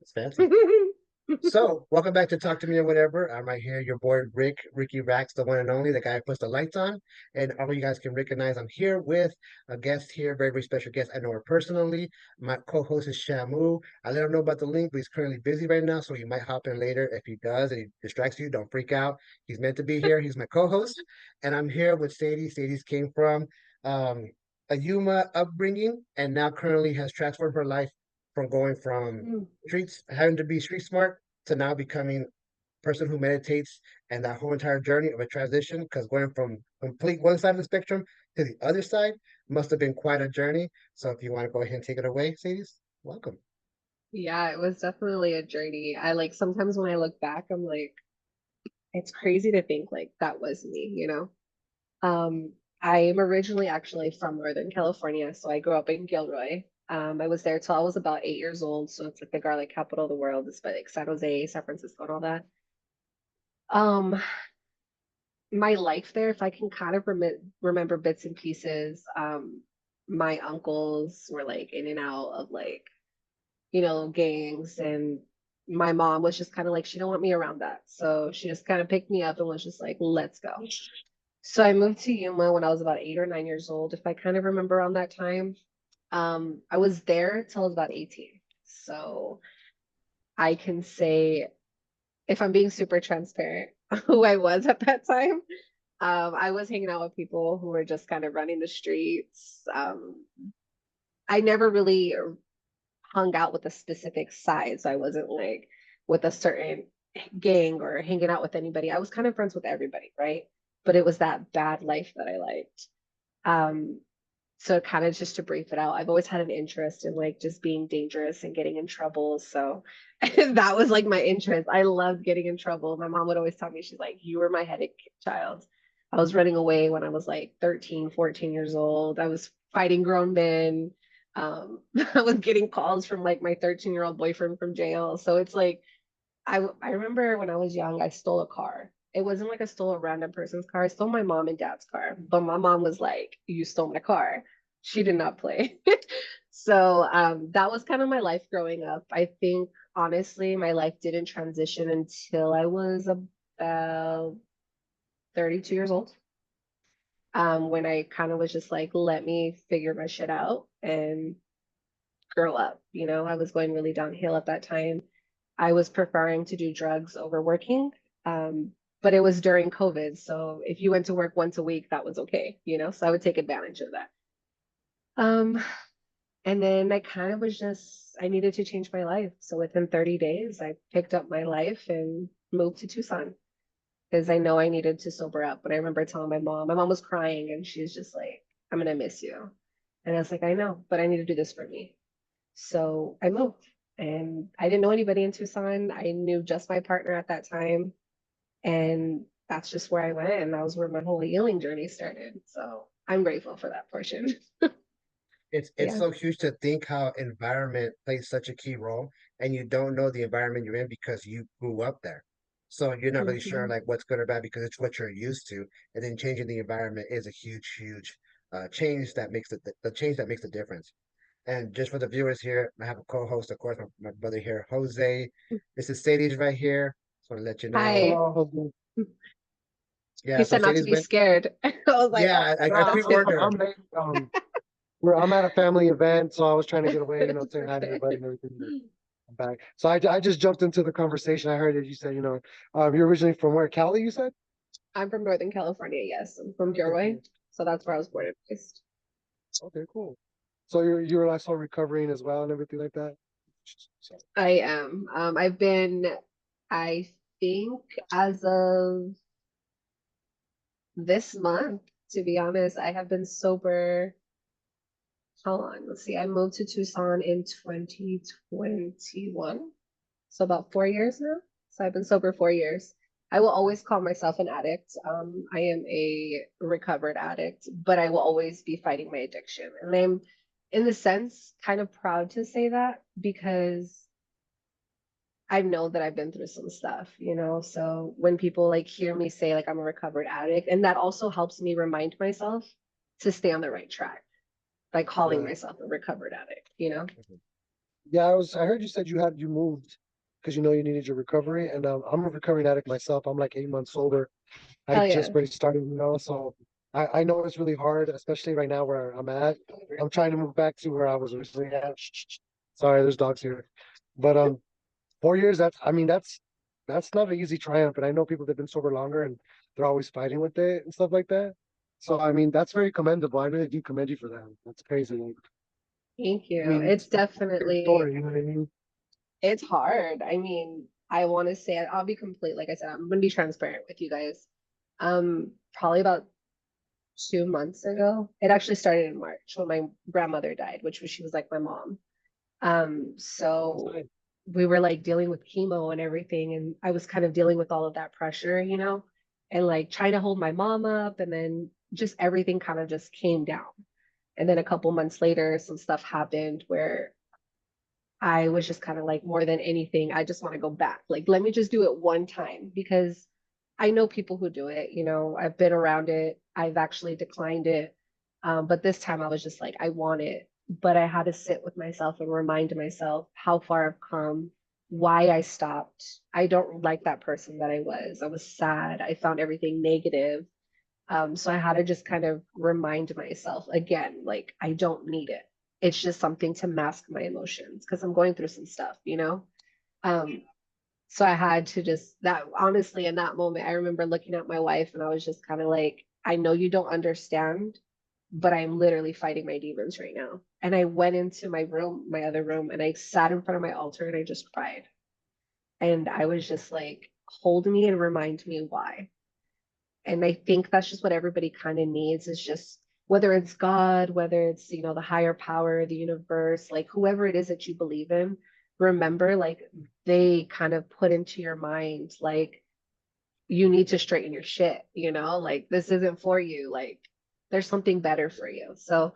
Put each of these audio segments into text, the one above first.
It's fancy. So, welcome back to Talk to Me or Whatever. I'm right here, your boy Ricky Rax, the one and only, the guy who puts the lights on. And all you guys can recognize, I'm here with a guest here, very, very special guest. I know her personally. My co-host is Shamu. I let him know about the link, but he's currently busy right now, so he might hop in later. If he does and he distracts you, don't freak out. He's meant to be here. He's my co-host. And I'm here with Sadie. Sadie's came from um, a Yuma upbringing and now currently has transformed her life from going from streets, having to be street smart to now becoming a person who meditates and that whole entire journey of a transition because going from complete one side of the spectrum to the other side must have been quite a journey. So if you want to go ahead and take it away, Sadie, welcome. Yeah, it was definitely a journey. I like sometimes when I look back, I'm like, it's crazy to think like that was me, you know? I am originally actually from Northern California, so I grew up in Gilroy. I was there till I was about 8 years old, so it's like the garlic capital of the world. It's like San Jose, San Francisco, and all that. Um, my life there, if I can kind of remember bits and pieces, my uncles were like in and out of like gangs. And my mom was just kind of like, she didn't want me around that. So she just kind of picked me up and was just like, let's go. So I moved to Yuma when I was about 8 or 9 years old, if I kind of remember around that time. I was there till I was about 18. So I can say, if I'm being super transparent, who I was at that time. I was hanging out with people who were just kind of running the streets. I never really hung out with a specific side. So I wasn't like with a certain gang or hanging out with anybody. I was kind of friends with everybody, right? But it was that bad life that I liked. Um, so kind of just to brief it out, I've always had an interest in like just being dangerous and getting in trouble. So that was like my interest. I loved getting in trouble. My mom would always tell me, she's like, you were my headache child. I was running away when I was like 13, 14 years old. I was fighting grown men. I was getting calls from like my 13-year-old boyfriend from jail. So it's like, I remember when I was young, I stole a car. It wasn't like I stole a random person's car. I stole my mom and dad's car. But my mom was like, you stole my car. She did not play. So that was kind of my life growing up. I think honestly, my life didn't transition until I was about 32 years old. When I kind of was just like, let me figure my shit out and grow up. I was going really downhill at that time. I was preferring to do drugs over working. But it was during COVID. So if you went to work once a week, that was okay. So I would take advantage of that. Um, and then I kind of was just, I needed to change my life. So within 30 days, I picked up my life and moved to Tucson because I know I needed to sober up. But I remember telling my mom was crying and she's just like, I'm going to miss you. And I was like, I know, but I need to do this for me. So I moved and I didn't know anybody in Tucson. I knew just my partner at that time. And that's just where I went. And that was where my whole healing journey started. So I'm grateful for that portion. It's Yeah. so huge to think how environment plays such a key role, and you don't know the environment you're in because you grew up there. So you're not really sure Mhm. like what's good or bad because it's what you're used to, and then changing the environment is a huge change that makes the change that makes the difference. And just for the viewers here, I have a co-host, of course, my brother here, Jose. This is Sadie's right here. Just want to let you know. Hi. Hello, husband. Yeah, He so said not to Sadie's be been. scared. I was like, Yeah, oh, I Nah, that's it. pre-warned her. I'm late. I'm at a family event, so I was trying to get away, saying hi to everybody and everything. But I'm back. So I just jumped into the conversation. I heard that you said, you're originally from where? Cali, you said? I'm from Northern California. Yes, I'm from Okay, Gilroy. cool. So that's where I was born and raised. Okay, cool. So you're also recovering as well and everything like that. So, I am. I've been, I think, as of this month, to be honest, I have been sober. How long? Let's see. I moved to Tucson in 2021. So about 4 years now. So I've been sober 4 years. I will always call myself an addict. I am a recovered addict, but I will always be fighting my addiction. And I'm, in the sense, kind of proud to say that because I know that I've been through some stuff. So when people like hear me say like I'm a recovered addict, and that also helps me remind myself to stay on the right track by calling right. myself a recovered addict. Mhm. Yeah, I heard you said you moved because you know you needed your recovery, and I'm a recovering addict myself. I'm like 8 months sober. I Hell just yeah. barely started, so I know it's really hard, especially right now where I'm at. I'm trying to move back to where I was originally at. Sorry, there's dogs here, but 4 years. I mean, that's not an easy triumph, and I know people that've been sober longer and they're always fighting with it and stuff like that. So I mean, that's very commendable. I really do commend you for that. That's crazy. Like, Thank I you. mean, It's your definitely, story, you know what I mean? it's hard. I mean, I want to say, I'll be complete. Like I said, I'm going to be transparent with you guys. Probably about 2 months ago, it actually started in March when my grandmother died, she was like my mom. So Fine. we were like dealing with chemo and everything, and I was kind of dealing with all of that pressure, and like trying to hold my mom up, and then just everything kind of just came down. And then a couple months later, some stuff happened where I was just kind of like, more than anything, I just want to go back. Like, let me just do it one time because I know people who do it. I've been around it, I've actually declined it. But this time I was just like, I want it. But I had to sit with myself and remind myself how far I've come, why I stopped. I don't like that person that I was. I was sad. I found everything negative. So I had to just kind of remind myself again, like, I don't need it. It's just something to mask my emotions because I'm going through some stuff. Um, so I had to just that honestly in that moment, I remember looking at my wife and I was just kind of like, I know you don't understand, but I'm literally fighting my demons right now. And I went into my room, my other room, and I sat in front of my altar and I just cried. And I was just like, hold me and remind me why. And I think that's just what everybody kind of needs is just whether it's God, whether it's, the higher power, the universe, like whoever it is that you believe in, remember like they kind of put into your mind like you need to straighten your shit, like this isn't for you, like there's something better for you. So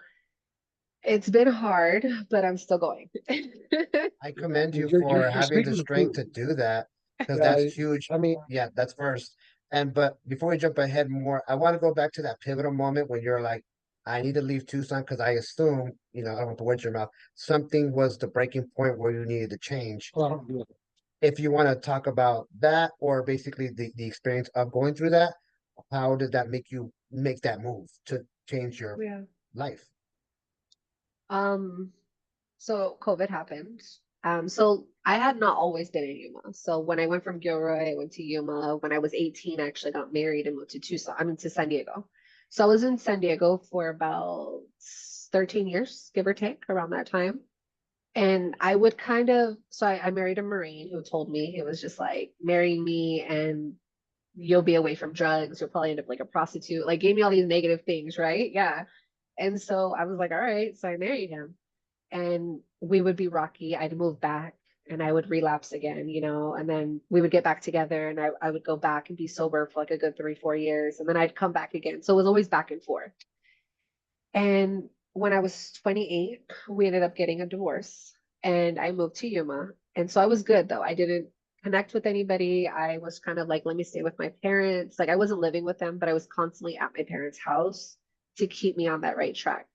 it's been hard, but I'm still going. I commend you for You're having the speaking the strength truth. to do that because Yeah, that's huge. I mean, Yeah, that's first. And but before we jump ahead more, I want to go back to that pivotal moment when you're like, I need to leave Tucson because I assume, I don't want to word your mouth, something was the breaking point where you needed to change. well, If you want to talk about that or basically the experience of going through that, how did that make you make that move to change your Yeah. life? Um, So COVID happened. So I had not always been in Yuma. So when I went from Gilroy, I went to Yuma. When I was 18, I actually got married and moved to Tucson. I mean to San Diego. So I was in San Diego for about 13 years, give or take, around that time. And I would so I married a Marine who told me, it was just like, marry me and you'll be away from drugs. You'll probably end up like a prostitute. Like gave me all these negative things, right? Yeah. And so I was like, all right. So I married him and we would be rocky. I'd move back and I would relapse again, and then we would get back together and I would go back and be sober for like a good 3, 4 years. And then I'd come back again. So it was always back and forth. And when I was 28, we ended up getting a divorce and I moved to Yuma. And so I was good though. I didn't connect with anybody. I was kind of like, let me stay with my parents. Like I wasn't living with them, but I was constantly at my parents' house to keep me on that right track.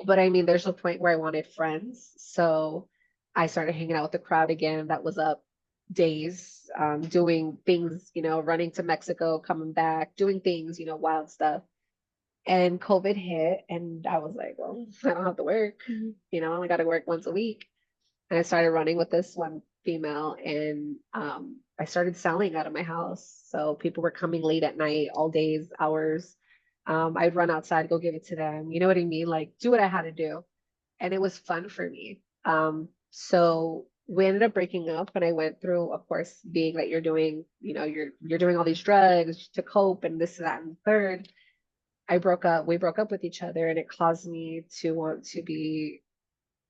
But I mean, there's a point where I wanted friends. So I started hanging out with the crowd again that was up days, doing things, running to Mexico, coming back, doing things, wild stuff. And COVID hit, and I was like, well, I don't have to work. I only got to work once a week. And I started running with this one female, and I started selling out of my house. So people were coming late at night, all days, hours. I'd run outside, go give it to them. You know what I mean? Like, do what I had to do. And it was fun for me. So we ended up breaking up, and I went through, of course, being that you're doing, you're doing all these drugs to cope, and this, that, and third. We broke up with each other, and it caused me to want to be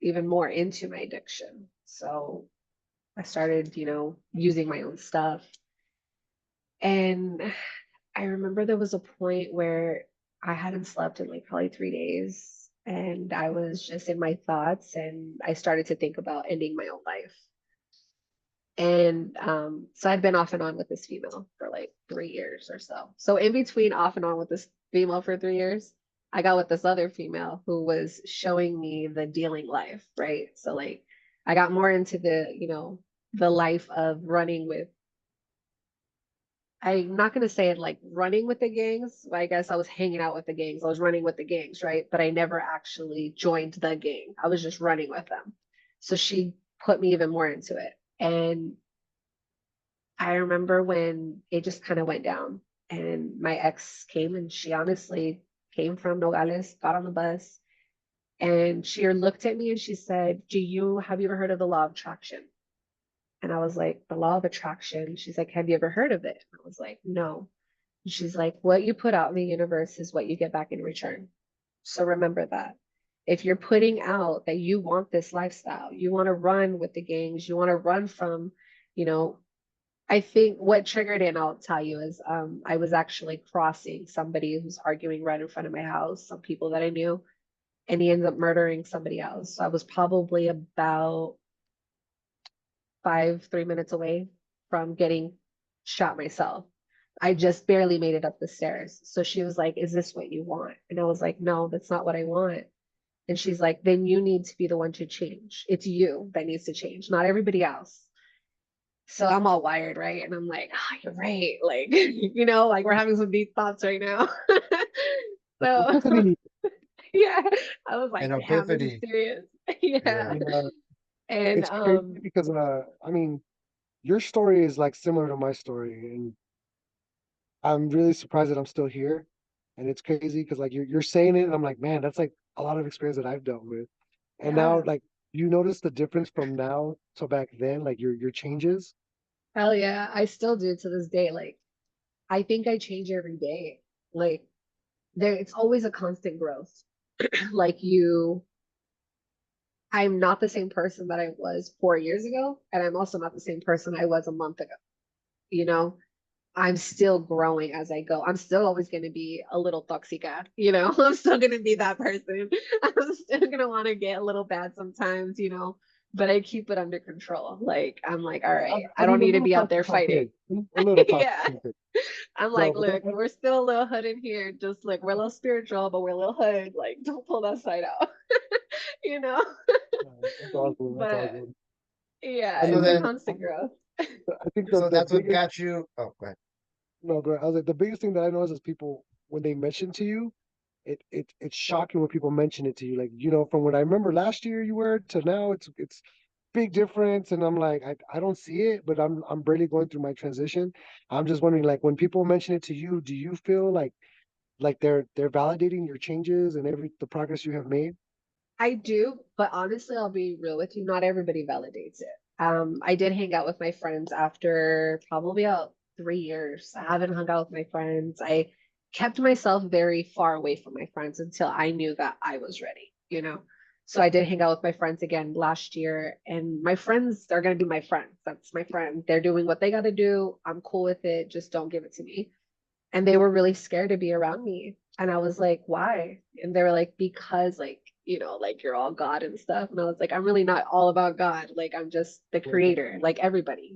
even more into my addiction. So I started, using my own stuff. And I remember there was a point where I hadn't slept in like probably 3 days. And I was just in my thoughts, and I started to think about ending my own life. And so I'd been off and on with this female for like 3 years or so. So in between off and on with this female for 3 years, I got with this other female who was showing me the dealing life, right? So like I got more into the, the life of running with, I'm not going to say it like running with the gangs. I guess I was hanging out with the gangs. I was running with the gangs, right? But I never actually joined the gang. I was just running with them. So she put me even more into it. And I remember when it just kind of went down and my ex came and she honestly came from Nogales, got on the bus, and she looked at me and she said, have you ever heard of the law of attraction? And I was like, the law of attraction. She's like, have you ever heard of it? And I was like, no. And she's like, what you put out in the universe is what you get back in return. So remember that. If you're putting out that you want this lifestyle, you want to run with the gangs, you want to run from, you know, I think what triggered it, and I'll tell you, is I was actually crossing somebody who's arguing right in front of my house, some people that I knew, and he ended up murdering somebody else. So I was probably about 3 minutes away from getting shot myself. I just barely made it up the stairs. So she was like, is this what you want? And I was like, no, that's not what I want. And she's like, then you need to be the one to change. It's you that needs to change, not everybody else. So I'm all wired, right? And I'm like, oh, you're right. Like, like we're having some deep thoughts right now. So Epiphany. yeah, I was An like, damn, this is epiphany. serious. Yeah. Yeah. Yeah, And it's crazy because I mean, your story is like similar to my story, and I'm really surprised that I'm still here. And it's crazy because like you're saying it, and I'm like, man, that's like a lot of experience that I've dealt with. And now, yeah, like, you notice the difference from now to back then, like your changes. hell yeah, I still do to this day. Like, I think I change every day. Like, it's always a constant growth. Like I'm not the same person that I was 4 years ago, and I'm also not the same person I was a month ago. You know, I'm still growing as I go. I'm still always going to be a little toxica, I'm still going to be that person. I'm still going to want to get a little bad sometimes, but I keep it under control. Like, I'm like, all right, I I don't mean, a need to little be out toxic there fighting. okay, a little toxic Yeah. okay. I'm No, like, but look, we're still a little hood in here. Just like, we're a little spiritual, but we're a little hood. Like, don't pull that side out, you know? that's all good. That's all But good. yeah, I So it's a mean, then, constant growth. I think so the that's what biggest got you. Oh, go ahead. no, but I was like the biggest thing that I notice is people when they mention to you, it's shocking when people mention it to you. Like, from what I remember last year you were to now, it's big difference. And I'm like, I don't see it, but I'm barely going through my transition. I'm just wondering, like, when people mention it to you, do you feel like they're validating your changes and the progress you have made? I do, but honestly, I'll be real with you. Not everybody validates it. I did hang out with my friends after probably about 3 years. I haven't hung out with my friends. I kept myself very far away from my friends until I knew that I was ready. So I did hang out with my friends again last year, and my friends are going to be my friends. That's my friend. They're doing what they got to do. I'm cool with it. Just don't give it to me. And they were really scared to be around me. And I was like, why? And they were like, because like you're all God and stuff. And I was like, I'm really not all about God. Like I'm just the creator, like everybody.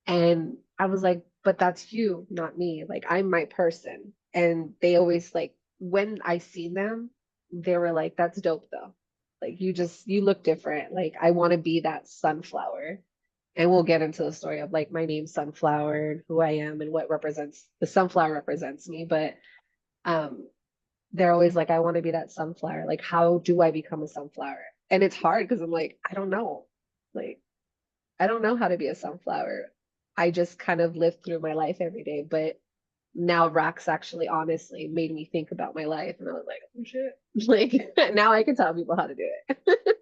And I was like, but that's you, not me. Like I'm my person. And they always like when I seen them, they were like, that's dope though. Like you look different. Like I want to be that sunflower. And we'll get into the story of like my name Sunflower and who I am and what represents the sunflower represents me. But um they're always like, I want to be that sunflower. Like, how do I become a sunflower? And it's hard because I'm like, I don't know. Like, I don't know how to be a sunflower. I just kind of live through my life every day. But now Rax actually honestly made me think about my life. And I was like, oh shit. Like now I can tell people how to do it.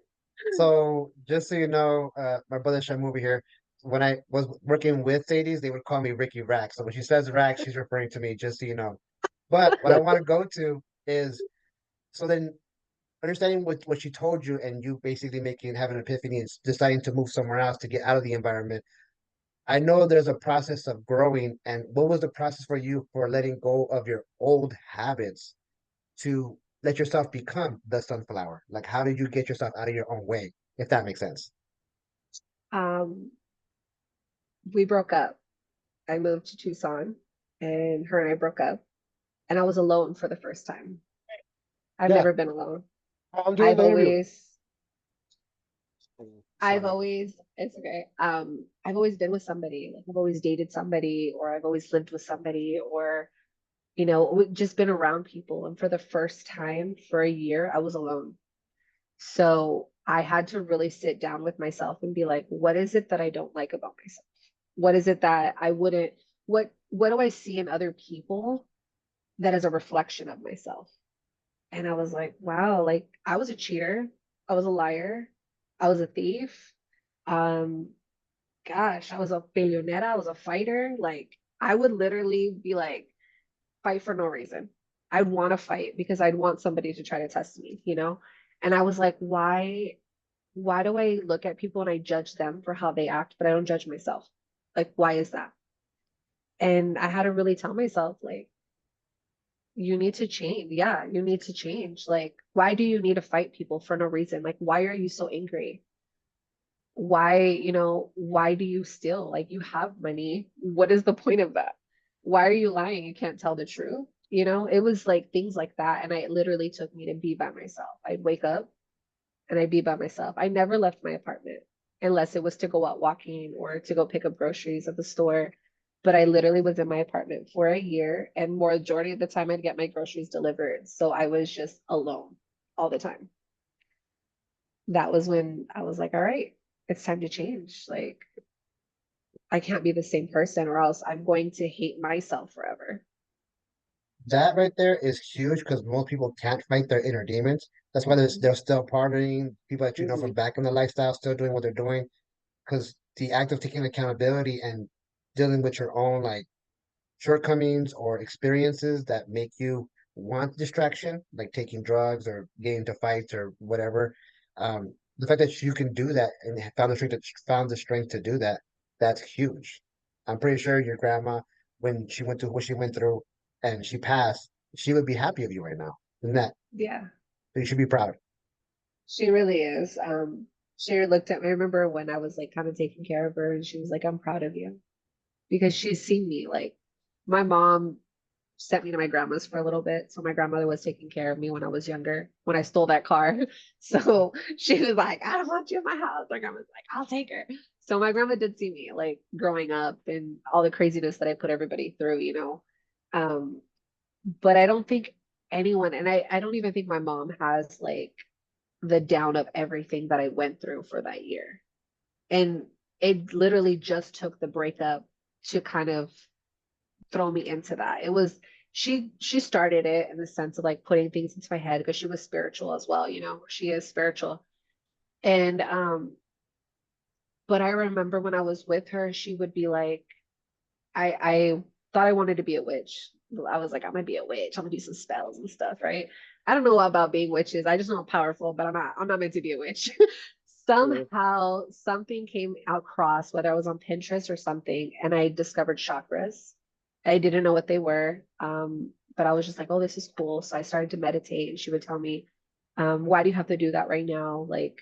So just so you know, my brother Shamu over here, when I was working with Sadie's, they would call me Ricky Rack. So when she says Rack, she's referring to me, just so you know. But what I That want to go to is so then understanding what she told you and you basically having an epiphany and deciding to move somewhere else to get out of the environment. I know there's a process of growing, and what was the process for you for letting go of your old habits to let yourself become the sunflower? Like, how did you get yourself out of your own way, if that makes sense? um, we broke up. I moved to Tucson and her and I broke up and I was alone for the first time. I've yeah, never been alone. I'm doing I've the interview. always Sorry. It's okay. I've always been with somebody. Like I've always dated somebody, or I've always lived with somebody, or just been around people. And for the first time for a year, I was alone. So I had to really sit down with myself and be like, what is it that I don't like about myself? What is it that I wouldn't, what do I see in other people that is a reflection of myself? And I was like, wow, like I was a cheater. I was a liar. I was a thief. Um, gosh, I was a billionaire. I was a fighter. Like I would literally be like, fight for no reason. I'd want to fight because I'd want somebody to try to test me? And I was like, why do I look at people and I judge them for how they act, but I don't judge myself? Like, why is that? And I had to really tell myself, like, you need to change. Yeah, you need to change. Like, why do you need to fight people for no reason? Like, why are you so angry? Why do you steal? Like, you have money. What is the point of that? Why are you lying? You can't tell the truth. It was like things like that. And it literally took me to be by myself. I'd wake up and I'd be by myself. I never left my apartment unless it was to go out walking or to go pick up groceries at the store. But I literally was in my apartment for a year, and majority of the time I'd get my groceries delivered. So I was just alone all the time. That was when I was like, all right, it's time to change. Like, I can't be the same person or else I'm going to hate myself forever. That right there is huge because most people can't fight their inner demons. That's why they're still partying. People that you know from Mhm. back in the lifestyle still doing what they're doing because the act of taking accountability and dealing with your own like shortcomings or experiences that make you want distraction, like taking drugs or getting into fights or whatever. The fact that you can do that and found the strength to do that, that's huge. I'm pretty sure your grandma, when she went through what she went through and she passed, she would be happy of you right now. Isn't that? Yeah, So you should be proud. she really is. She looked at me. I remember when I was like kind of taking care of her, and she was like, I'm proud of you because she's seen me. Like, my mom sent me to my grandma's for a little bit. So my grandmother was taking care of me when I was younger, when I stole that car. So she was like, I don't want you in my house. My grandma's like, I'll take her. So my grandma did see me like growing up and all the craziness that I put everybody through. Um, but I don't think anyone, and I don't even think my mom has like the down of everything that I went through for that year. And it literally just took the breakup to kind of throw me into that. It was she started it in the sense of like putting things into my head because she was spiritual as well. She is spiritual. And but I remember when I was with her, she would be like, I thought I wanted to be a witch. I was like, I'm gonna be a witch. I'm gonna do some spells and stuff, right? I don't know about being witches. I just know I'm powerful, but I'm not meant to be a witch. Yeah. Somehow something came across, whether I was on Pinterest or something, and I discovered chakras. I didn't know what they were. But I was just like, oh, this is cool. So I started to meditate, and she would tell me, why do you have to do that right now? Like,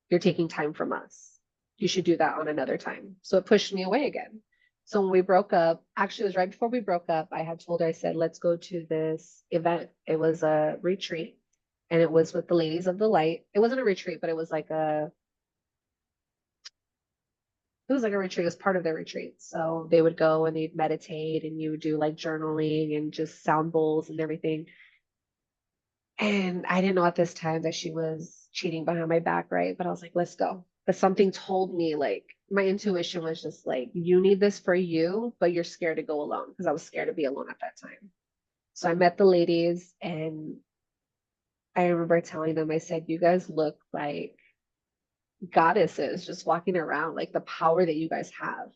you're taking time from us. You should do that on another time. So it pushed me away again. So when we broke up, actually, it was right before we broke up. I had told her, I said, let's go to this event. It was a retreat, and it was with the Ladies of the Light. It wasn't a retreat, but it was like a retreat. It was part of their retreat. So they would go and they'd meditate, and you would do like journaling and just sound bowls and everything. And I didn't know at this time that she was cheating behind my back, right? But I was like, let's go. But something told me, like, my intuition was just like, you need this for you, but you're scared to go alone because I was scared to be alone at that time. So I met the ladies, and I remember telling them, I said, you guys look like goddesses just walking around, like the power that you guys have.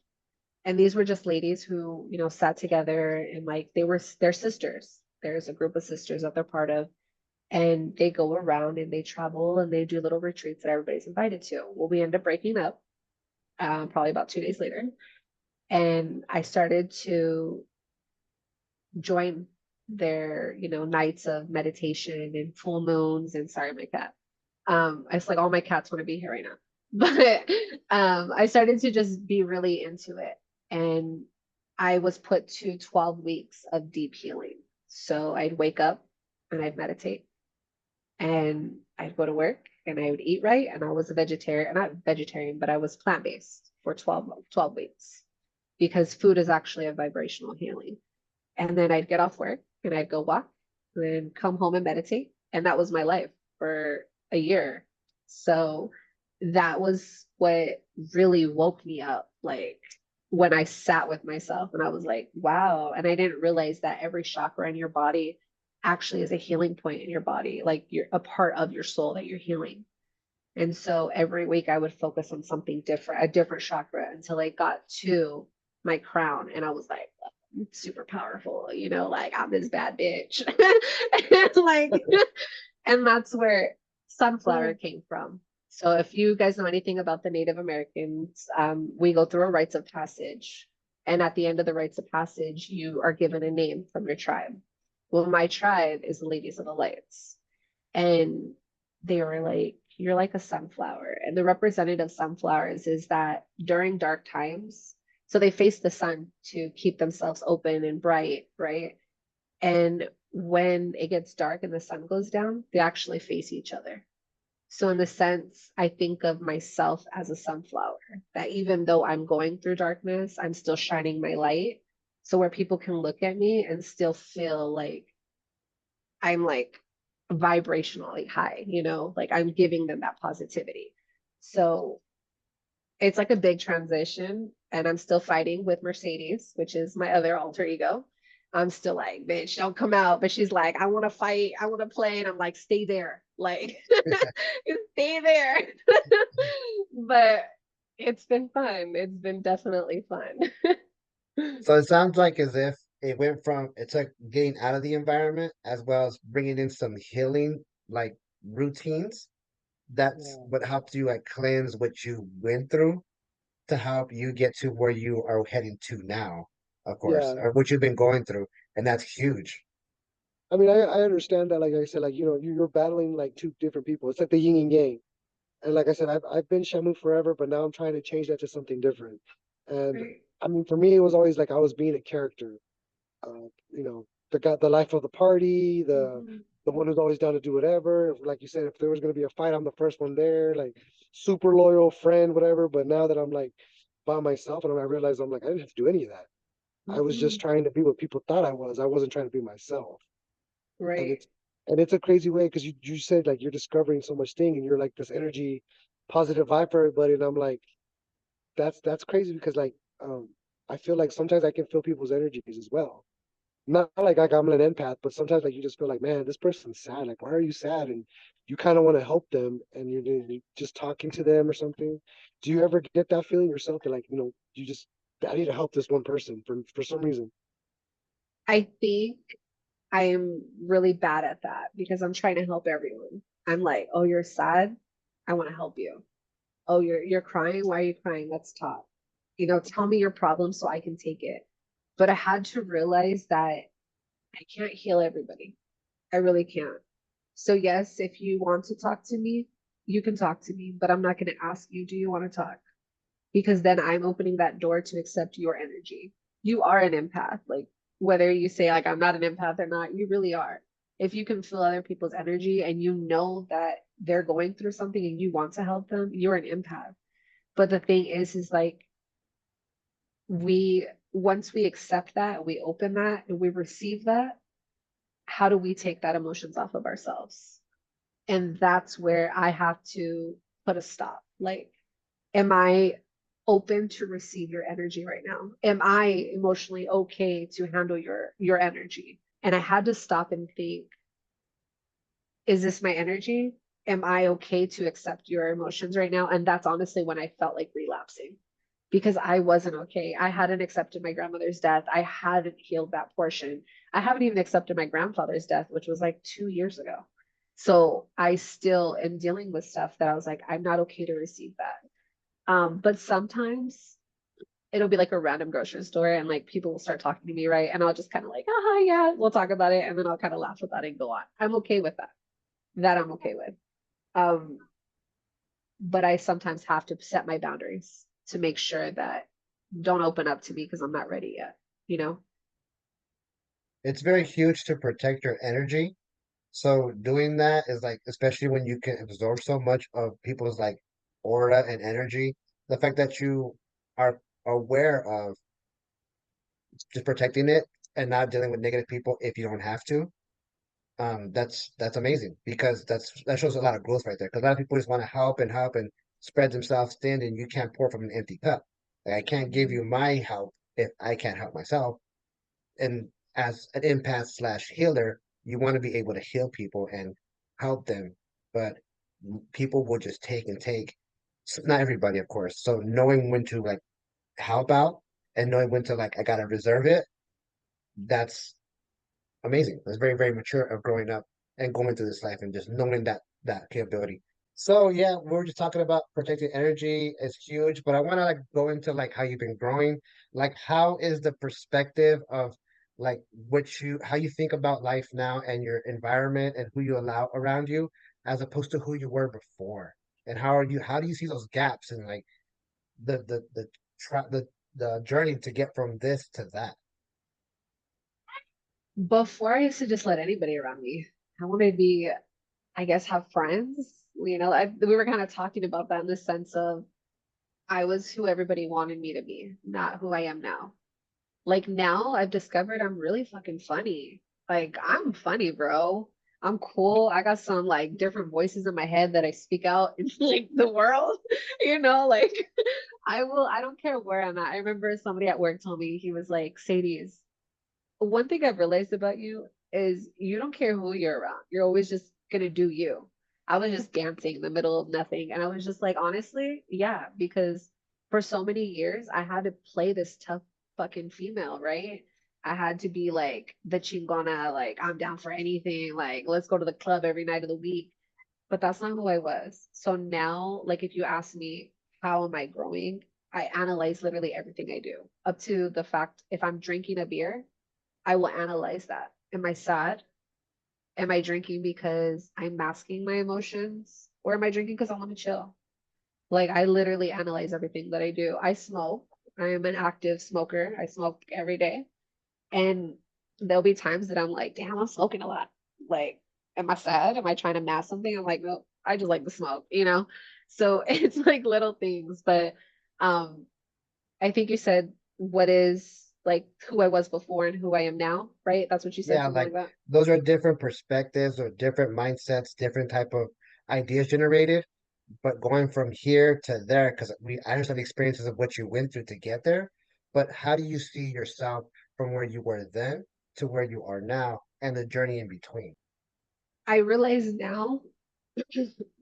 And these were just ladies who sat together, and like they're sisters. There's a group of sisters that they're part of, and they go around and they travel and they do little retreats that everybody's invited to. Well, we end up breaking up probably about 2 days later. And I started to join their nights of meditation and full moons. And sorry, my cat. It's like all my cats want to be here right now. But I started to just be really into it. And I was put to 12 weeks of deep healing. So I'd wake up and I'd meditate, and I'd go to work and I would eat right. And I was a vegetarian, not vegetarian, but I was plant-based for 12 weeks because food is actually a vibrational healing. And then I'd get off work and I'd go walk, and then come home and meditate. And that was my life for a year. So that was what really woke me up. Like when I sat with myself and I was like, wow. And I didn't realize that every chakra in your body actually is a healing point in your body. Like you're a part of your soul that you're healing. And so every week I would focus on something different, a different chakra until I got to my crown. And I was like, super powerful, like I'm this bad bitch. And like, and that's where sunflower came from. So if you guys know anything about the Native Americans, we go through a rites of passage. And at the end of the rites of passage, you are given a name from your tribe. Well, my tribe is the Ladies of the Lights. And they were like, you're like a sunflower. And the representative sunflowers is that during dark times, so they face the sun to keep themselves open and bright, right? And when it gets dark and the sun goes down, they actually face each other. So, in the sense, I think of myself as a sunflower, that even though I'm going through darkness, I'm still shining my light. So, where people can look at me and still feel like I'm like vibrationally high, like I'm giving them that positivity. So, it's like a big transition, and I'm still fighting with Mercedes, which is my other alter ego. I'm still like, bitch, don't come out. But she's like, I want to fight, I want to play. And I'm like, stay there. Like, stay there. But it's been fun. It's been definitely fun. So it sounds like as if it took getting out of the environment as well as bringing in some healing like routines. That's Yeah. what helped you like cleanse what you went through to help you get to where you are heading to now, of course, Yeah. or what you've been going through. And that's huge. I mean, I understand that. Like I said, like, you're battling like two different people. It's like the yin and yang. And like I said, I've been Shamu forever, but now I'm trying to change that to something different. And Right. I mean, for me, it was always like I was being a character. The life of the party, Mhm. the one who's always down to do whatever. Like you said, if there was going to be a fight, I'm the first one there. Like super loyal friend, whatever. But now that I'm like by myself, and I realize I'm like I didn't have to do any of that. I was just Mhm. trying to be what people thought I was. I wasn't trying to be myself. And Right. it's a crazy way because you said like you're discovering so much thing and you're like this energy, positive vibe for everybody. And I'm like, that's crazy because like I feel like sometimes I can feel people's energies as well. Not like I'm an empath, but sometimes like you just feel like, man, this person's sad. Like, why are you sad? And you kind of want to help them, and you're just talking to them or something. Do you ever get that feeling yourself that like you just I need to help this one person for some reason? I think I am really bad at that because I'm trying to help everyone. I'm like, oh, you're sad? I want to help you. Oh, you're crying? Why are you crying? Let's talk. Tell me your problem so I can take it. But I had to realize that I can't heal everybody. I really can't. So yes, if you want to talk to me, you can talk to me, but I'm not going to ask you, do you want to talk? Because then I'm opening that door to accept your energy. You are an empath. Like whether you say like I'm not an empath or not, you really are. If you can feel other people's energy and you know that they're going through something and you want to help them, you're an empath. But the thing is like we once we accept that, we open that and we receive that, how do we take that emotions off of ourselves? And that's where I have to put a stop. Like, am I open to receive your energy right now? Am I emotionally okay to handle your energy? And I had to stop and think, is this my energy? Am I okay to accept your emotions right now? And that's honestly when I felt like relapsing because I wasn't okay. I hadn't accepted my grandmother's death. I hadn't healed that portion. I haven't even accepted my grandfather's death, which was like 2 years ago. So I still am dealing with stuff that I was like, I'm not okay to receive that. But sometimes it'll be like a random grocery store and like people will start talking to me, right? And I'll just kind of like, yeah, we'll talk about it. And then I'll kind of laugh about it and go on. I'm okay with that. That I'm okay with. Um, but I sometimes have to set my boundaries to make sure that don't open up to me because I'm not ready yet, you know? It's very huge to protect your energy So doing that is like, especially when you can absorb so much of people's like aura and energy, the fact that you are aware of just protecting it and not dealing with negative people if you don't have to, that's amazing because that shows a lot of growth right there. Because a lot of people just want to help and spread themselves thin, and you can't pour from an empty cup. Like, I can't give you my help if I can't help myself. And as an empath slash healer, you want to be able to heal people and help them, but people will just take and take. Not everybody, of course. So knowing when to like help out and knowing when to like I gotta reserve it, that's amazing. That's very, very mature of growing up and going through this life and just knowing that capability. So yeah, we were just talking about protecting energy is huge, but I want to like go into like how you've been growing. Like how is the perspective of like what you how you think about life now and your environment and who you allow around you as opposed to who you were before? And how do you see those gaps and like the tra the journey to get from this to that? Before I used to just let anybody around me. I wanted to be, I guess, have friends. We were kind of talking about that in the sense of I was who everybody wanted me to be, not who I am now. Like now I've discovered I'm really fucking funny. Like I'm funny, bro. I'm cool. I got some like different voices in my head that I speak out in like the world. Like I don't care where I'm at. I remember somebody at work told me, he was like, Sadie's, one thing I've realized about you is you don't care who you're around. You're always just gonna do you. I was just dancing in the middle of nothing. And I was just like, honestly, yeah, because for so many years I had to play this tough fucking female, right? I had to be like the chingona, like I'm down for anything, like let's go to the club every night of the week. But that's not who I was. So now, like if you ask me how am I growing, I analyze literally everything I do, up to the fact if I'm drinking a beer, I will analyze that. Am I sad? Am I drinking because I'm masking my emotions? Or am I drinking because I want to chill? Like, I literally analyze everything that I do. I smoke. I am an active smoker. I smoke every day. And there'll be times that I'm like, damn, I'm smoking a lot. Like, am I sad? Am I trying to mask something? I'm like, no, I just like to smoke. So it's like little things. But um, I think you said what is like who I was before and who I am now, right? That's what you said, Yeah, something like like that. those are different perspectives or different mindsets, different type of ideas generated. But going from here to there, because I understand the experiences of what you went through to get there, but how do you see yourself from where you were then to where you are now and the journey in between? I realize now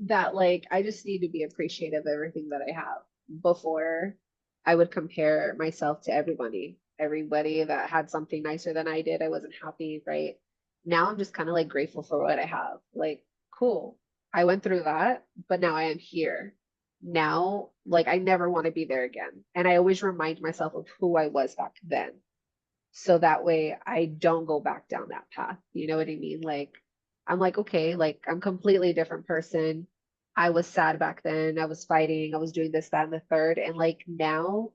that like I just need to be appreciative of everything that I have. Before I would compare myself to everybody. Everybody that had something nicer than I did, I wasn't happy, right? Now I'm just kind of like grateful for what I have. Like, cool. I went through that, but now I am here. Now, like I never want to be there again. And I always remind myself of who I was back then. So that way I don't go back down that path. You know what I mean? Like I'm like, okay, like I'm completely different person. I was sad back then. I was fighting. I was doing this, that, and the third. And like now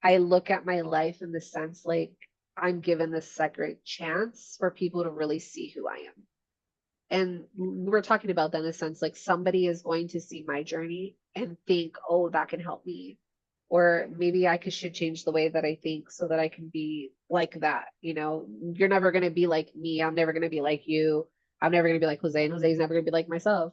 I look at my life in the sense like I'm given this second chance for people to really see who I am. And we're talking about that in a sense like somebody is going to see my journey and think, oh, that can help me. Or maybe I should change the way that I think so that I can be like that. You're never going to be like me. I'm never going to be like you. I'm never going to be like Jose, and Jose's never going to be like myself.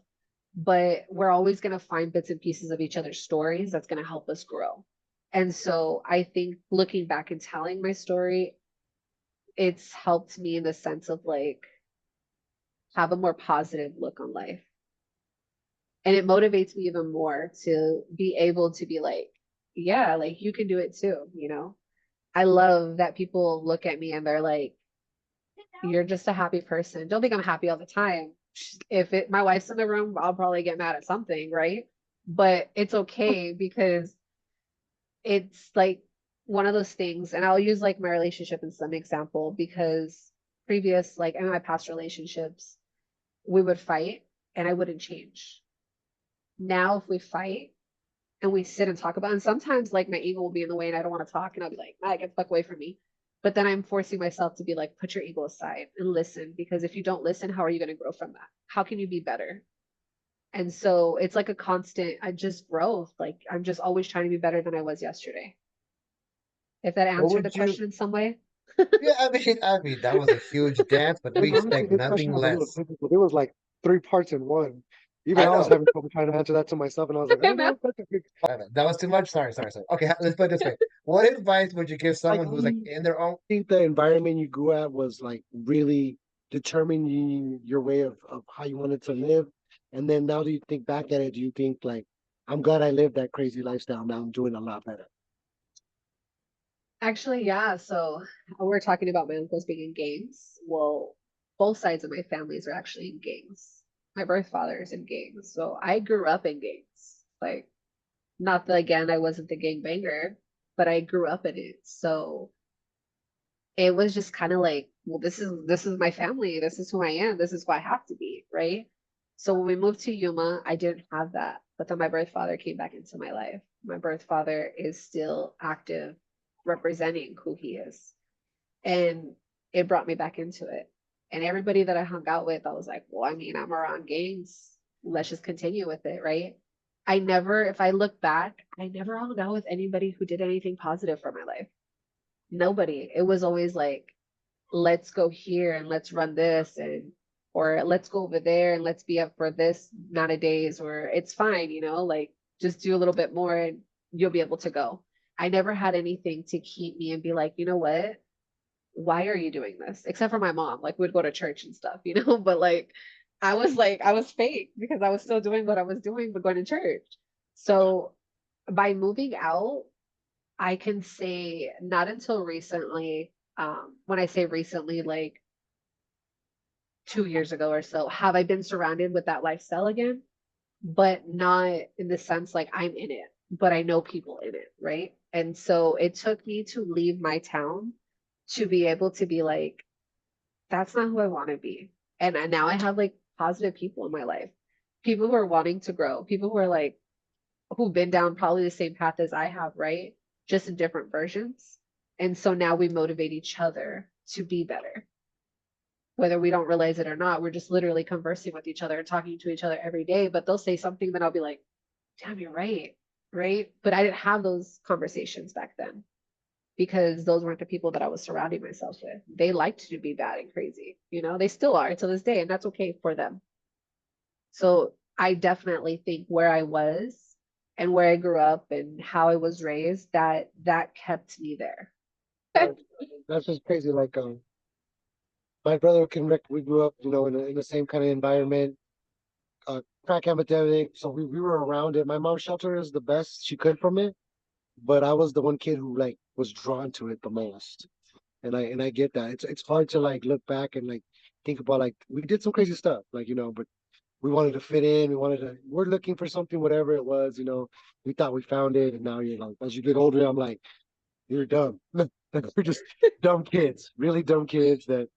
But we're always going to find bits and pieces of each other's stories that's going to help us grow. And so I think looking back and telling my story, it's helped me in the sense of like have a more positive look on life. And it motivates me even more to be able to be like, yeah, like you can do it too. I love that people look at me and they're like, you're just a happy person. Don't think I'm happy all the time. If my wife's in the room, I'll probably get mad at something, right? But it's okay because it's like one of those things, and I'll use like my relationship as some example because previous, like in my past relationships, we would fight and I wouldn't change. Now, if we fight and we sit and talk about it, and sometimes like my ego will be in the way and I don't want to talk, and I'll be like, "Nah, get the fuck away from me." But then I'm forcing myself to be like, put your ego aside and listen, because if you don't listen, how are you going to grow from that? How can you be better? And so it's like a constant, I just growth. Like I'm just always trying to be better than I was yesterday. If that What answered the would you? question in some way. Yeah, I mean that was a huge dance, but we And honestly, expect this nothing question was a little less. difficult. It was like three parts in one. Even I I was know. having trouble trying to answer that to myself, and I was like, I don't know if that's a good. That was too much. Sorry. Okay, let's put it this way. What advice would you give Like, someone who's like in their own? think the environment you grew at was like really determining your way of how you wanted to live? And then now that you think back at it, do you think like, I'm glad I lived that crazy lifestyle. Now I'm doing a lot better. Actually, yeah. So we're talking about my uncles being in gangs. Well, both sides of my families are actually in gangs. My birth father is in gangs. So I grew up in gangs. Like, not that again, I wasn't the gang banger, but I grew up in it. So it was just kind of like, well, this is my family. This is who I am. This is who I have to be, right? So when we moved to Yuma, I didn't have that. But then my birth father came back into my life. My birth father is still active, representing who he is. And it brought me back into it. And everybody that I hung out with, I was like, well, I mean, I'm around gangs. Let's just continue with it, right? I never, if I look back, I never hung out with anybody who did anything positive for my life. Nobody. It was always like, let's go here and let's run this, and or let's go over there and let's be up for this amount of days, or it's fine, like just do a little bit more and you'll be able to go. I never had anything to keep me and be like, you know what? Why are you doing this? Except for my mom. Like we'd go to church and stuff, but like, I was fake because I was still doing what I was doing, but going to church. So by moving out, I can say not until recently, when I say recently, like 2 years ago or so, have I been surrounded with that lifestyle again, but not in the sense like I'm in it, but I know people in it, right? And so it took me to leave my town to be able to be like, that's not who I want to be. And now I have like positive people in my life, people who are wanting to grow, people who are like, who've been down probably the same path as I have, right? Just in different versions. And so now we motivate each other to be better. Whether we don't realize it or not, we're just literally conversing with each other and talking to each other every day. But they'll say something, then I'll be like, damn, you're right. Right. But I didn't have those conversations back then because those weren't the people that I was surrounding myself with. They liked to be bad and crazy. They still are to this day, and that's okay for them. So I definitely think where I was and where I grew up and how I was raised, that kept me there. Uh, That's just crazy. Like, my brother can Rick, we grew up, in the same kind of environment, crack epidemic. So we were around it. My mom sheltered us the best she could from it, but I was the one kid who like was drawn to it the most. And I get that. It's hard to like look back and like think about like we did some crazy stuff, like, but we wanted to fit in, we're looking for something, whatever it was, we thought we found it, and now you're like, as you get older, I'm like, you're dumb. Like, we're just dumb kids, really dumb kids that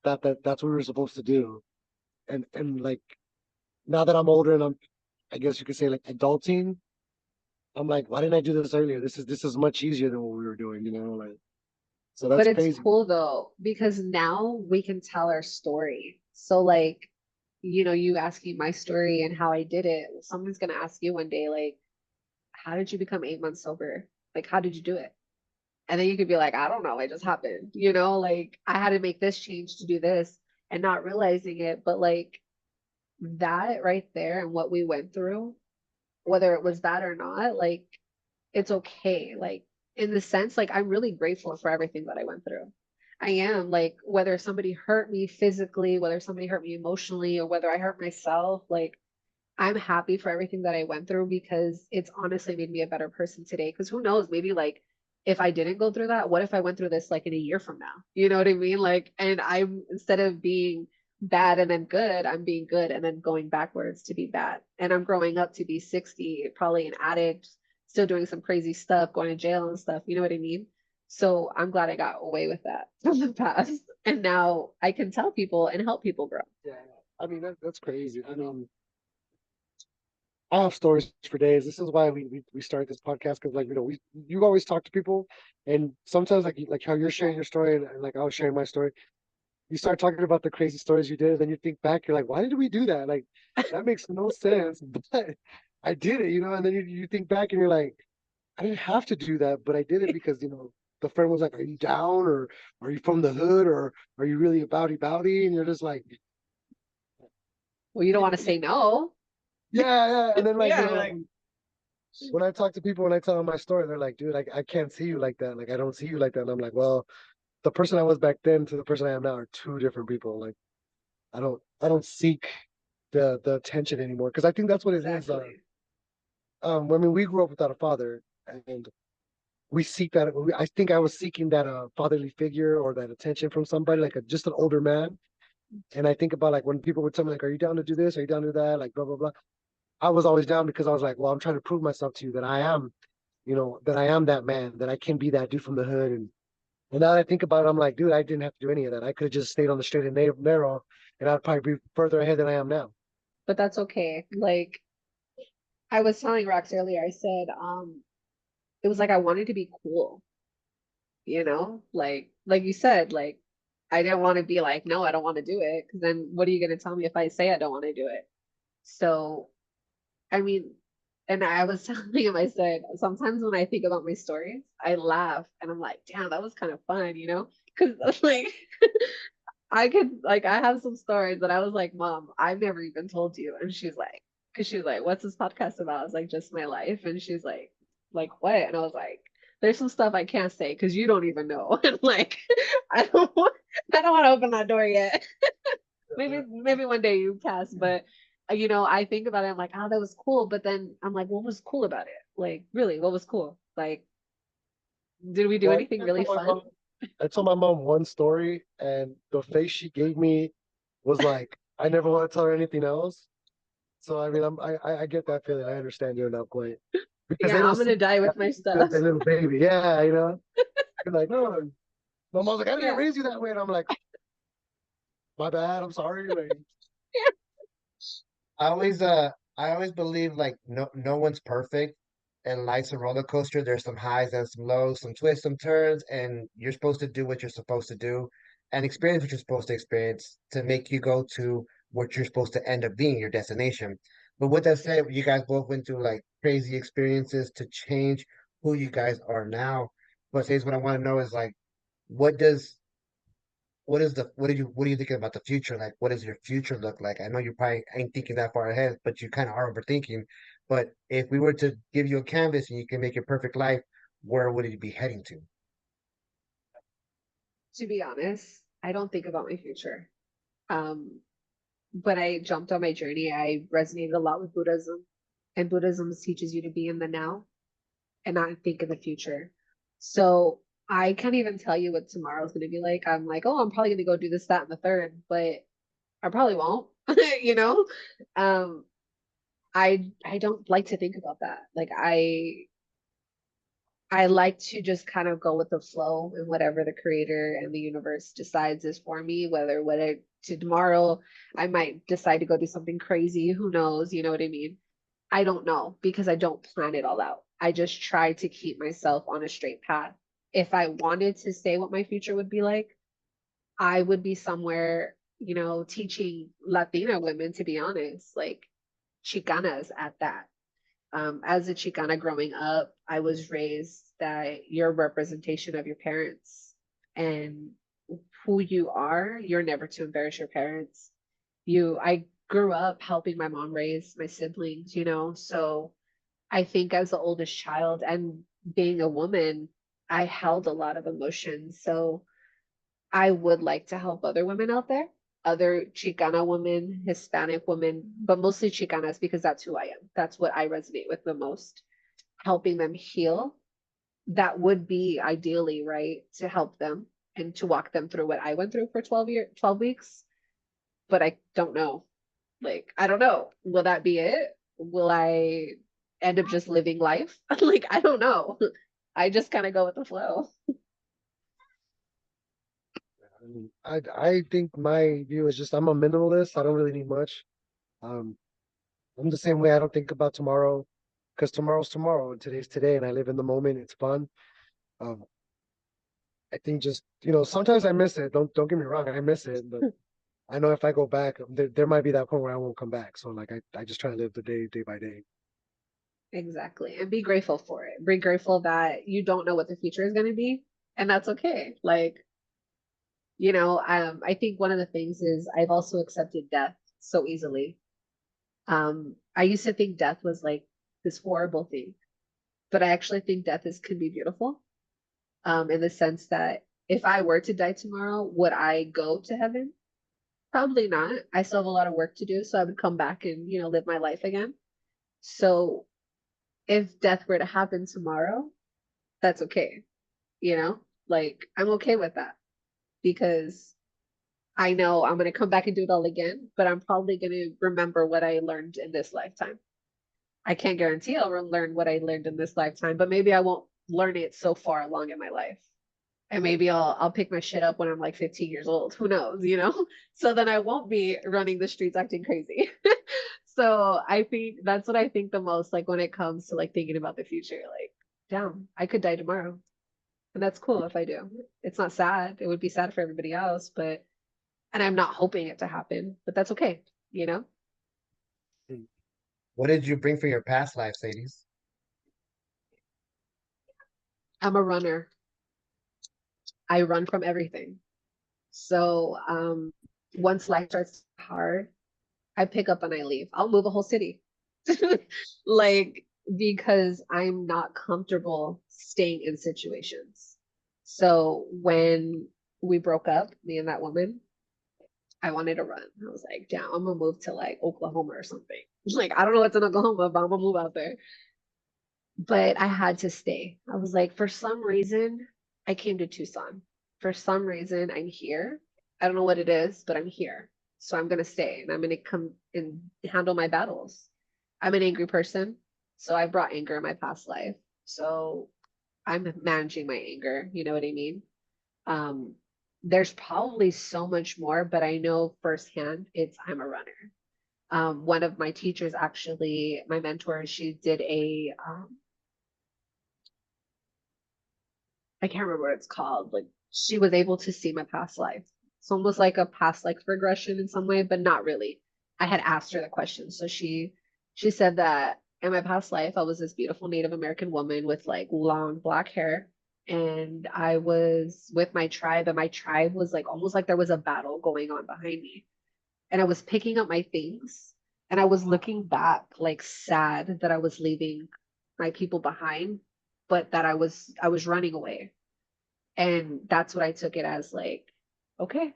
thought that's what we were supposed to do. And like now that I'm older and I guess you could say like adulting, I'm like, why didn't I do this earlier? This is much easier than what we were doing, like, so But that's it's crazy. cool though, because now we can tell our story. So like, you asking my story and how I did it, someone's gonna ask you one day, like, how did you become 8 months sober? Like, how did you do it? And then you could be like, I don't know, it just happened. Like I had to make this change to do this and not realizing it. But like that right there and what we went through, whether it was that or not, like it's okay. Like in the sense, like I'm really grateful for everything that I went through. I am like, whether somebody hurt me physically, whether somebody hurt me emotionally, or whether I hurt myself, like I'm happy for everything that I went through because it's honestly made me a better person today. Because who knows, maybe like if I didn't go through that, what if I went through this like in a year from now? You know what I mean? Like, and I'm instead of being bad and then good, I'm being good and then going backwards to be bad. And I'm growing up to be 60, probably an addict, still doing some crazy stuff, going to jail and stuff. You know what I mean? So I'm glad I got away with that from the past. And now I can tell people and help people grow. Yeah, I mean that's crazy. I mean, I have stories for days. This is why we started this podcast because like you always talk to people, and sometimes like how you're sharing your story and like I was sharing my story. You start talking about the crazy stories you did, and then you think back, you're like, why did we do that? Like that makes no sense, but I did it, and then you think back and you're like, I didn't have to do that, but I did it because the friend was like, are you down or are you from the hood or are you really a bowdy? And you're just like, Well, you don't want to say no. yeah, yeah. And then like, Yeah, like when I talk to people, when I tell them my story, they're like, dude, I can't see you like that. Like, I don't see you like that. And I'm like, well, the person I was back then to the person I am now are two different people. Like, I don't seek the attention anymore because I think that's what it is. exactly. I mean, we grew up without a father, and we seek that. I think I was seeking that fatherly figure or that attention from somebody, like just an older man. And I think about like when people would tell me like, "Are you down to do this? Are you down to do that?" Like blah blah blah. I was always down because I was like, "Well, I'm trying to prove myself to you that I am, that I am that man, that I can be that dude from the hood." And now that I think about it, I'm like, dude, I didn't have to do any of that. I could have just stayed on the straight and narrow, and I'd probably be further ahead than I am now. But that's okay. Like I was telling Rox earlier, I said, it was like I wanted to be cool, like you said, like I didn't want to be like, no, I don't want to do it. Because then what are you going to tell me if I say I don't want to do it? So, I mean, and I was telling him, I said, sometimes when I think about my stories, I laugh and I'm like, damn, that was kind of fun. Because like I have some stories that I was like, Mom, I've never even told you. And because she's like, what's this podcast about? I was like, just my life. And she's like what? And I was like, there's some stuff I can't say because you don't even know. And like, I don't want, I don't want to open that door yet. Maybe one day you pass, but I think about it. I'm like, oh, that was cool. But then I'm like, what was cool about it? Like, really, what was cool? Like, did we do Well, anything really fun? I told my mom one story, and the face she gave me was like, I never want to tell her anything else. So I mean, I get that feeling. I understand you at that point because they Yeah, don't I'm see gonna die with my stuff. the little baby. Yeah, you're like, no. My mom's like, I didn't Yeah. raise you that way, and I'm like, my bad. I'm sorry. Like, I always believe like no one's perfect and life's a roller coaster. There's some highs and some lows, some twists, some turns, and you're supposed to do what you're supposed to do and experience what you're supposed to experience to make you go to what you're supposed to end up being, your destination. But with that said, you guys both went through like crazy experiences to change who you guys are now. But here's what I want to know is like, what does what are you thinking about the future? Like, what does your future look like? I know you probably ain't thinking that far ahead, but you kind of are overthinking. But if we were to give you a canvas and you can make your perfect life, where would it be heading to? To be honest, I don't think about my future. Um, but I jumped on my journey. I resonated a lot with Buddhism, and Buddhism teaches you to be in the now and not think in the future. So I can't even tell you what tomorrow's going to be like. I'm like, oh, I'm probably going to go do this, that, and the third, but I probably won't. you know, um, I don't like to think about that. Like I like to just kind of go with the flow and whatever the creator and the universe decides is for me, whether to tomorrow I might decide to go do something crazy. Who knows? You know what I mean? I don't know because I don't plan it all out. I just try to keep myself on a straight path. If I wanted to say what my future would be like, I would be somewhere, teaching Latina women, to be honest, like Chicanas at that. As a Chicana growing up, I was raised that you're a representation of your parents and who you are, you're never to embarrass your parents. I grew up helping my mom raise my siblings, so I think as the oldest child and being a woman, I held a lot of emotions. So I would like to help other women out there, other Chicana women, Hispanic women, but mostly Chicanas because that's who I am. That's what I resonate with the most, helping them heal. That would be ideally, right, to help them and to walk them through what I went through for 12 weeks. But I don't know. Like, I don't know. Will that be it? Will I end up just living life? Like, I don't know. I just kind of go with the flow. I mean, I think my view is just I'm a minimalist. I don't really need much. Um, I'm the same way. I don't think about tomorrow because tomorrow's tomorrow and today's today, and I live in the moment. It's fun. Um, I think just sometimes I miss it. Don't get me wrong, I miss it, but I know if I go back, there might be that point where I won't come back. So like I just try to live the day by day. Exactly. And be grateful for it. Be grateful that you don't know what the future is going to be. And that's okay. Like, I think one of the things is I've also accepted death so easily. I used to think death was like this horrible thing, but I actually think death can be beautiful. In the sense that if I were to die tomorrow, would I go to heaven? Probably not. I still have a lot of work to do, so I would come back and, live my life again. So if death were to happen tomorrow, that's okay. Like I'm okay with that because I know I'm going to come back and do it all again, but I'm probably going to remember what I learned in this lifetime. I can't guarantee I'll learn what I learned in this lifetime, but maybe I won't learn it so far along in my life. And maybe I'll pick my shit up when I'm like 15 years old. Who knows? So then I won't be running the streets acting crazy. So I think that's what I think the most, like when it comes to like thinking about the future, like, damn, I could die tomorrow. And that's cool if I do. It's not sad. It would be sad for everybody else, and I'm not hoping it to happen, but that's okay, you know? What did you bring from your past life, Sadie? I'm a runner. I run from everything. So once life starts hard, I pick up and I leave. I'll move a whole city. Like, because I'm not comfortable staying in situations. So when we broke up, me and that woman, I wanted to run. I was like, damn, I'm gonna move to like Oklahoma or something. Like, I don't know what's in Oklahoma, but I'm gonna move out there. But I had to stay. I was like, for some reason, I came to Tucson. For some reason, I'm here. I don't know what it is, but I'm here. So I'm gonna stay and I'm gonna come and handle my battles. I'm an angry person, so I brought anger in my past life. So I'm managing my anger, you know what I mean? Um, there's probably so much more, but I know firsthand I'm a runner. One of my teachers, actually, my mentor, she did I can't remember what it's called. Like she was able to see my past life. It's almost like a past life regression in some way, but not really. I had asked her the question. So she said that in my past life, I was this beautiful Native American woman with like long black hair. And I was with my tribe, and my tribe was like almost like there was a battle going on behind me. And I was picking up my things and I was looking back like sad that I was leaving my people behind, but that I was running away. And that's what I took it as, like, okay,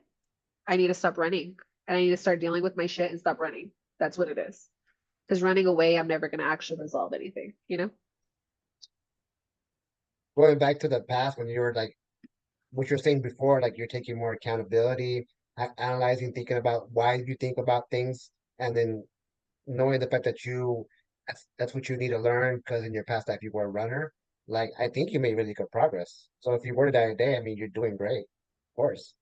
I need to stop running and I need to start dealing with my shit and stop running. That's what it is. Because running away, I'm never going to actually resolve anything, you know? Going back to the past when you were like what you're saying before, like you're taking more accountability, analyzing, thinking about why you think about things, and then knowing the fact that that's what you need to learn because in your past life you were a runner. Like I think you made really good progress. So if you were to die today, I mean you're doing great, of course.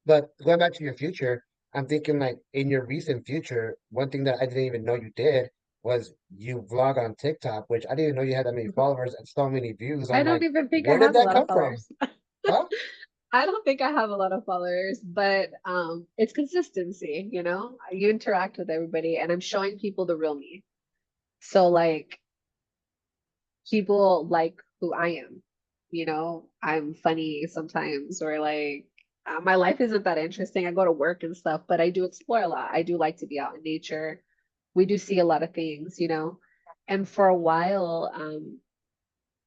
But going back to your future, I'm thinking like in your recent future, one thing that I didn't even know you did was you vlog on TikTok, which I didn't even know you had that many followers and so many views. I I'm don't like, even think I where did have a that lot of come from? followers. Huh? I don't think I have a lot of followers, but it's consistency, You interact with everybody and I'm showing people the real me. So like people like who I am. I'm funny sometimes, or like my life isn't that interesting. I go to work and stuff, but I do explore a lot. I do like to be out in nature. We do see a lot of things. And for a while,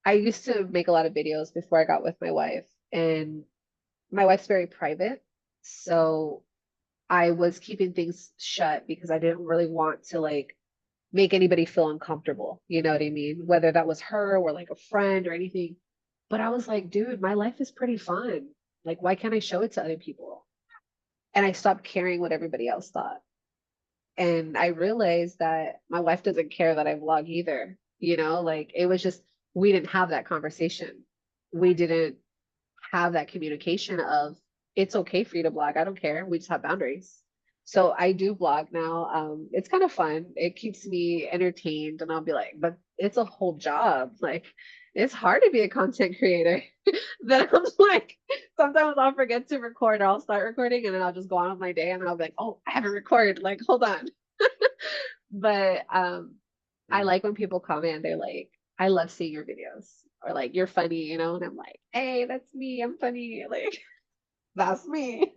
I used to make a lot of videos before I got with my wife, and my wife's very private. So I was keeping things shut because I didn't really want to like make anybody feel uncomfortable. You know what I mean? Whether that was her or like a friend or anything. But I was like, dude, my life is pretty fun. Like, why can't I show it to other people? And I stopped caring what everybody else thought. And I realized that my wife doesn't care that I vlog either. Like it was just, we didn't have that conversation. We didn't have that communication of, it's okay for you to blog. I don't care. We just have boundaries. So I do vlog now. It's kind of fun. It keeps me entertained, and I'll be like, but it's a whole job. Like, it's hard to be a content creator. Then I'm like, sometimes I'll forget to record, or I'll start recording, and then I'll just go on with my day, and then I'll be like, oh, I haven't recorded. Like, hold on. But I Mm. like when people comment, they're like, I love seeing your videos, or like, you're funny, you know? And I'm like, hey, that's me. I'm funny. Like, that's me.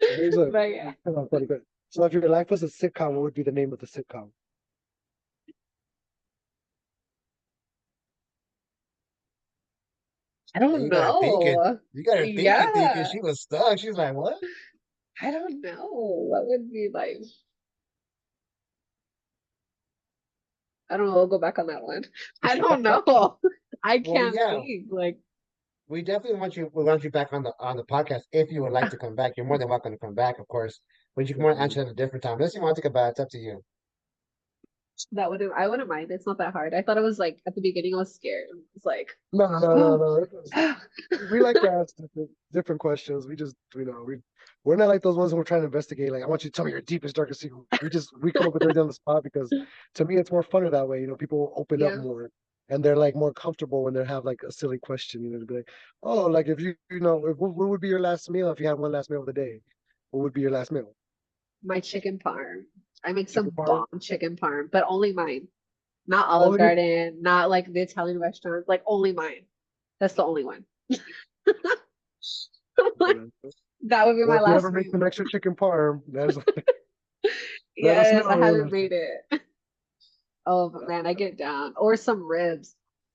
Here's a But yeah. funny question. So if your life was a sitcom, what would be the name of the sitcom? I And don't you got her thinking. know. You got her thinking. Yeah. She was stuck. She's like, what? I don't know. What would be like, I don't know. We'll go back on that one. I don't know. I Well, can't yeah, think. Like, we definitely want you. We want you back on the podcast if you would like to come back. You're more than welcome to come back, of course. But you can more answer at a different time. Unless you want to think about it, it's up to you. that wouldn't, I wouldn't mind. It's not that hard. I thought it was like, at the beginning, I was scared. It's like, No, no, no, no, oh, no. We like to ask different questions. We just, we're not like those ones who are trying to investigate. Like, I want you to tell me your deepest, darkest secret. We come up with everything on the spot because to me, it's more funner that way. People open up yeah. more and they're like more comfortable when they have like a silly question. To be like, oh, like if what would be your last meal if you had one last meal of the day? What would be your last meal? My chicken parm. I make Chicken some parm? bomb chicken parm, but only mine. Not Olive Only Garden, not like the Italian restaurants, like only mine. That's the only one. That would be well, my if you last ever make meal. some extra chicken parm, let us Yes, I know. haven't made it. Oh, but man, I get down. Or some ribs.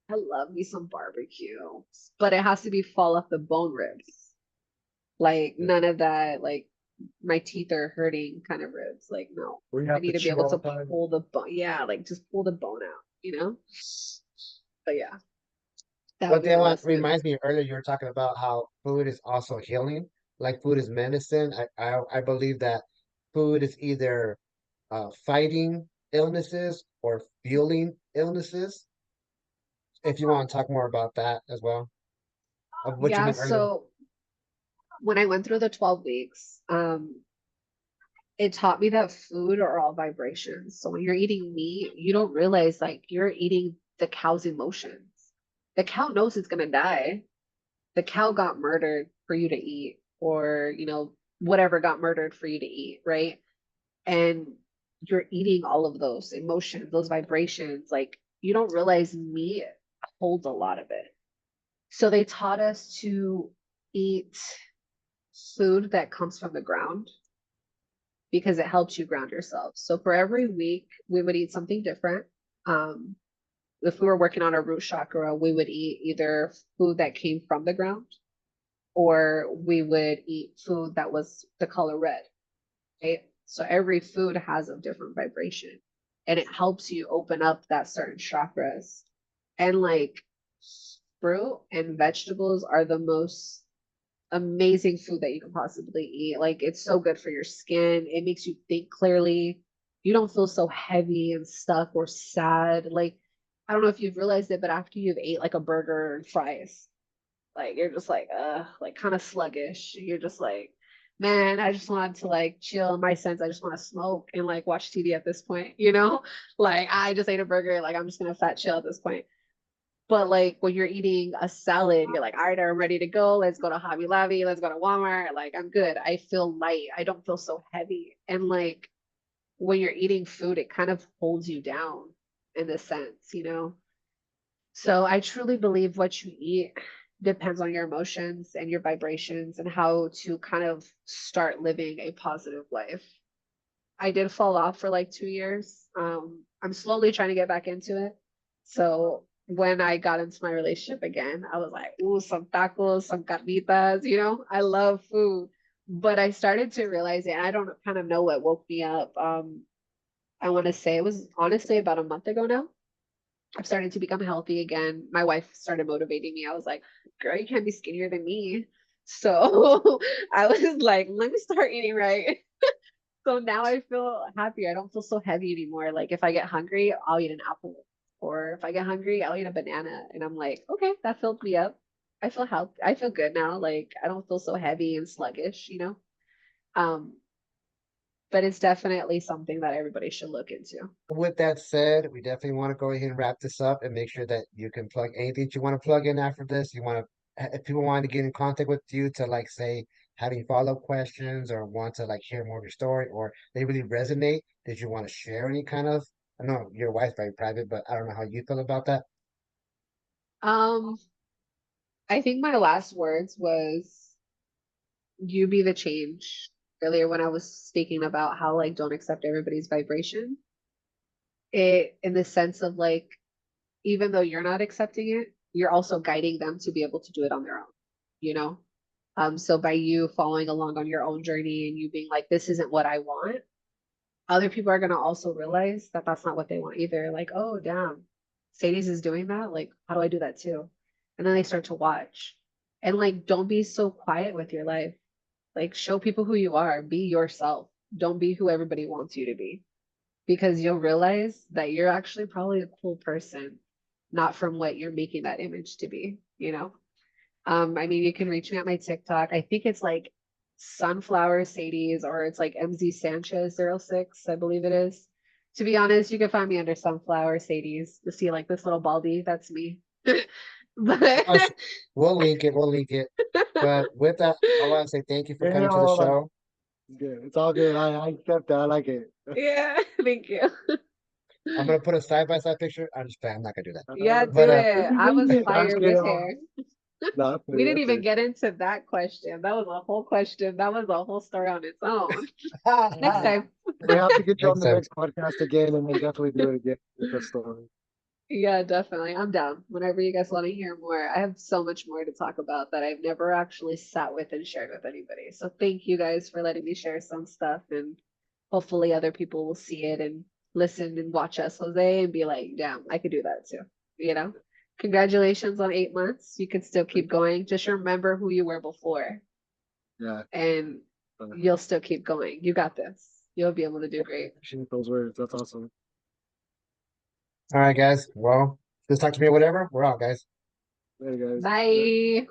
I love me some barbecue, but it has to be fall off the bone ribs. Like Yeah. none of that, like my teeth are hurting kind of ribs. Like, no, Where you I have need to to be chew able all to the time. pull the bone. Yeah, like just pull the bone out, you know? But yeah, that One would be thing my that last meal. reminds me earlier, you were talking about how food is also healing, like food is medicine. I believe that food is either fighting illnesses or fueling illnesses. If you want to talk more about that as well, of what you Yeah, meant earlier. so when I went through the 12 weeks, it taught me that food are all vibrations. So when you're eating meat, you don't realize like you're eating the cow's emotions. The cow knows it's gonna die. The cow got murdered for you to eat, or whatever got murdered for you to eat, right? And you're eating all of those emotions, those vibrations. Like you don't realize meat holds a lot of it. So they taught us to eat food that comes from the ground because it helps you ground yourself. So for every week, we would eat something different. Um, if we were working on our root chakra, we would eat either food that came from the ground, or we would eat food that was the color red, right? So every food has a different vibration, and it helps you open up that certain chakras. And like fruit and vegetables are the most amazing food that you can possibly eat. Like it's so good for your skin. It makes you think clearly. You don't feel so heavy and stuck or sad. Like I don't know if you've realized it, but after you've ate like a burger and fries, like you're just like kind of sluggish. You're just like, man, I just want to like chill in my sense. I just want to smoke and like watch TV at this point, you know? Like I just ate a burger, like I'm just gonna fat chill at this point. But like when you're eating a salad, you're like, all right, I'm ready to go. Let's go to Hobby Lobby. Let's go to Walmart. Like I'm good. I feel light. I don't feel so heavy. And like when you're eating food, it kind of holds you down in a sense. So I truly believe what you eat depends on your emotions and your vibrations and how to kind of start living a positive life. I did fall off for like 2 years. I'm slowly trying to get back into it. So when I got into my relationship again, I was like, ooh, some tacos, some carnitas. I love food. But I started to realize it, and I don't kind of know what woke me up. I want to say it was honestly about a month ago now. I'm starting to become healthy again. My wife started motivating me. I was like, girl, you can't be skinnier than me. So I was like, let me start eating right. So now I feel happier. I don't feel so heavy anymore. Like if I get hungry, I'll eat an apple. Or if I get hungry, I'll eat a banana. And I'm like, okay, that filled me up. I feel healthy. I feel good now. Like I don't feel so heavy and sluggish. Um, but it's definitely something that everybody should look into. With that said, we definitely want to go ahead and wrap this up and make sure that you can plug anything that you want to plug in after this. You want to, if people want to get in contact with you to like say having follow-up questions or want to like hear more of your story or they really resonate, did you want to share any kind of, I know your wife's very private, but I don't know how you feel about that. Um, I think my last words was you be the change. Earlier when I was speaking about how like don't accept everybody's vibration, it in the sense of like even though you're not accepting it, you're also guiding them to be able to do it on their own, you know? So by you following along on your own journey and you being like, this isn't what I want, other people are going to also realize that that's not what they want either. Like, oh, damn, Sadie's is doing that. Like, how do I do that too? And then they start to watch. And like, don't be so quiet with your life. Like, show people who you are, be yourself. Don't be who everybody wants you to be because you'll realize that you're actually probably a cool person, not from what you're making that image to be, you know? I mean, you can reach me at my TikTok. I think it's like Sunflower Sadie's or it's like MZ Sanchez 06, I believe it is. To be honest, you can find me under Sunflower Sadie's. You see like this little baldy, that's me. But Us, we'll link it, we'll link it. But with that, I want to say thank you for Yeah, coming to the hold on. show. It's good. It's all good. I accept that. I like it. yeah, thank you. I'm gonna put a side-by-side picture. I'm just playing, I'm not gonna do that. Yeah, But do it. I was I'm fire scared. with hair. No, We didn't that's even it. get into that question. That was a whole question. That was a whole story on its own. Next time. We have to get you on Next the time. next podcast again and then definitely do it again with the story. Yeah, definitely. I'm down. Whenever you guys want to hear more, I have so much more to talk about that I've never actually sat with and shared with anybody. So thank you guys for letting me share some stuff and hopefully other people will see it and listen and watch us, Jose, and be like, damn, I could do that too. You know? Congratulations on 8 months. You can still keep going. Just remember who you were before Yeah. and you'll still keep going. You got this. You'll be able to do great. Appreciate those words. That's awesome. All right, guys. Well, just talk to me or whatever. We're out, guys. Later, guys. Bye.